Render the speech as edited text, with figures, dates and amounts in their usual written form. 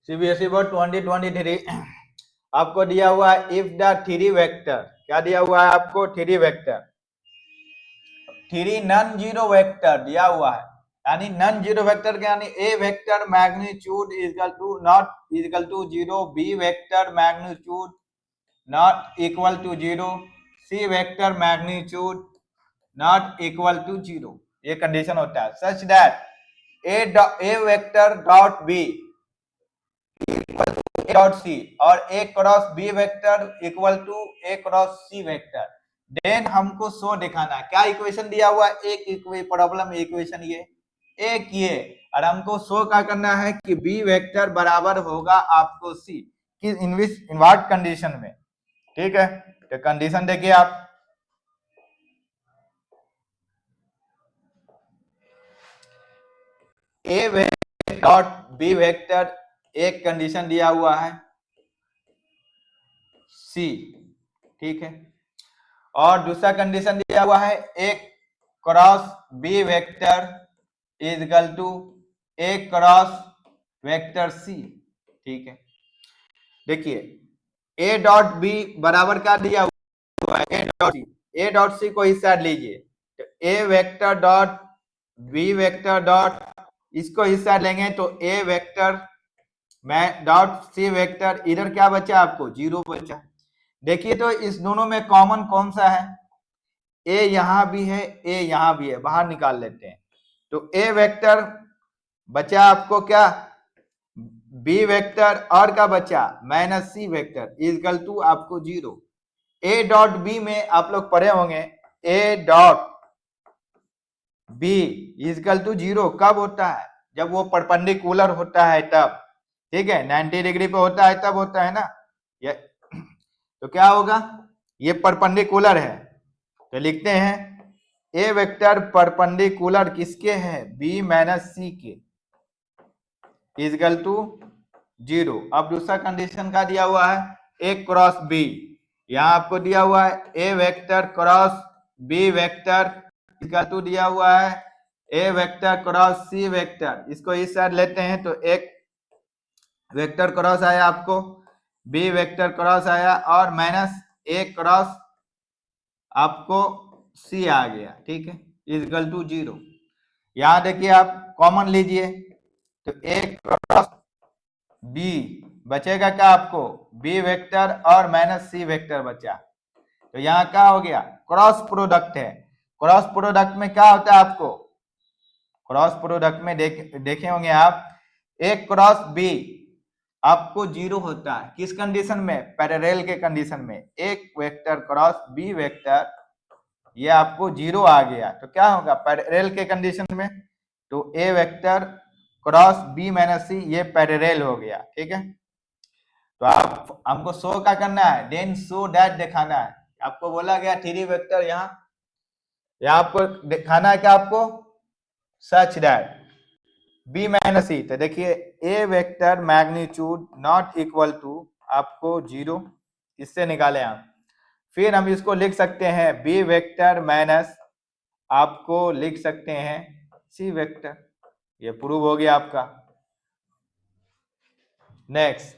CBSE board 2023 आपको दिया हुआ है इफ द थ्री वेक्टर, क्या दिया हुआ है आपको? Three vector, three non zero vector दिया हुआ है, यानी नॉन जीरो वेक्टर के यानी A vector magnitude equal to not equal to zero, B vector magnitude not equal to zero, C vector magnitude not equal to zero. ये condition होता है such that A vector dot B equal to A dot C और A cross B vector equal to A cross C vector. Then हमको show दिखाना है, क्या equation दिया हुआ है? एक प्रॉब्लम इक्वेशन ये एक ये, और हमको शो क्या करना है कि बी वेक्टर बराबर होगा आपको सी कि इनवर्ट कंडीशन में। ठीक है, तो कंडीशन देखिए आप, ए वेक्टर डॉट बी वेक्टर एक कंडीशन दिया हुआ है सी, ठीक है, और दूसरा कंडीशन दिया हुआ है एक cross B vector is equal to A cross vector C. ठीक है, देखिए ए डॉट बी बराबर क्या दिया हुआ है? ए डॉट सी को इस साइड लीजिए, तो A vector dot B vector dot इसको इस साइड लेंगे तो ए वेक्टर मैं डॉट सी वेक्टर, इधर क्या बचा आपको? जीरो बचा। देखिए तो इस दोनों में कॉमन कौन सा है? ए यहां भी है, ए यहां भी है, बाहर निकाल लेते हैं तो ए वेक्टर बचा आपको क्या? बी वेक्टर, और क्या बचा? Minus C vector equal to आपको जीरो। ए डॉट बी में आप लोग पढ़े होंगे A dot B equal to zero कब होता है? जब वो परपेंडिकुलर होता है तब, ठीक है, 90 डिग्री पे होता है तब होता है ना ये। तो क्या होगा? ये परपेंडिकुलर है तो लिखते हैं ए वेक्टर परपेंडिकुलर किसके है? बी माइनस सी के इक्वल टू जीरो। अब दूसरा कंडीशन का दिया हुआ है ए क्रॉस बी, यहां आपको दिया हुआ है A vector cross B vector equal to दिया हुआ है A vector cross C vector. इसको इस साइड लेते हैं तो एक वेक्टर क्रॉस आया आपको, बी वेक्टर क्रॉस आया और माइनस ए क्रॉस आपको सी आ गया। ठीक है, इक्वल टू जीरो। यहां देखिए आप कॉमन लीजिए तो ए क्रॉस बी बचेगा क्या आपको? बी वेक्टर और माइनस सी वेक्टर बचा। तो यहाँ क्या हो गया? क्रॉस प्रोडक्ट है। क्रॉस प्रोडक्ट में क्या होता है आपको? क्रॉस प्रोडक्ट में देखे होंगे आप ए क्रॉस बी आपको जीरो होता है किस कंडीशन में? पैरेलल के कंडीशन में। एक वेक्टर क्रॉस बी वेक्टर ये आपको जीरो आ गया तो क्या होगा? पैरेलल के कंडीशन में तो A vector cross B minus सी ये पैरेलल हो गया। ठीक है, तो आप हमको शो क्या करना है? देन शो दैट दिखाना है। आपको बोला गया थ्री वेक्टर यहाँ आपको दिखाना है क्या आपको? Such that B minus C. तो देखिए A vector magnitude not equal to आपको जीरो, इससे निकाले आप। फिर हम इसको लिख सकते हैं बी वेक्टर माइनस आपको लिख सकते हैं सी वेक्टर। ये प्रूव हो गया आपका। नेक्स्ट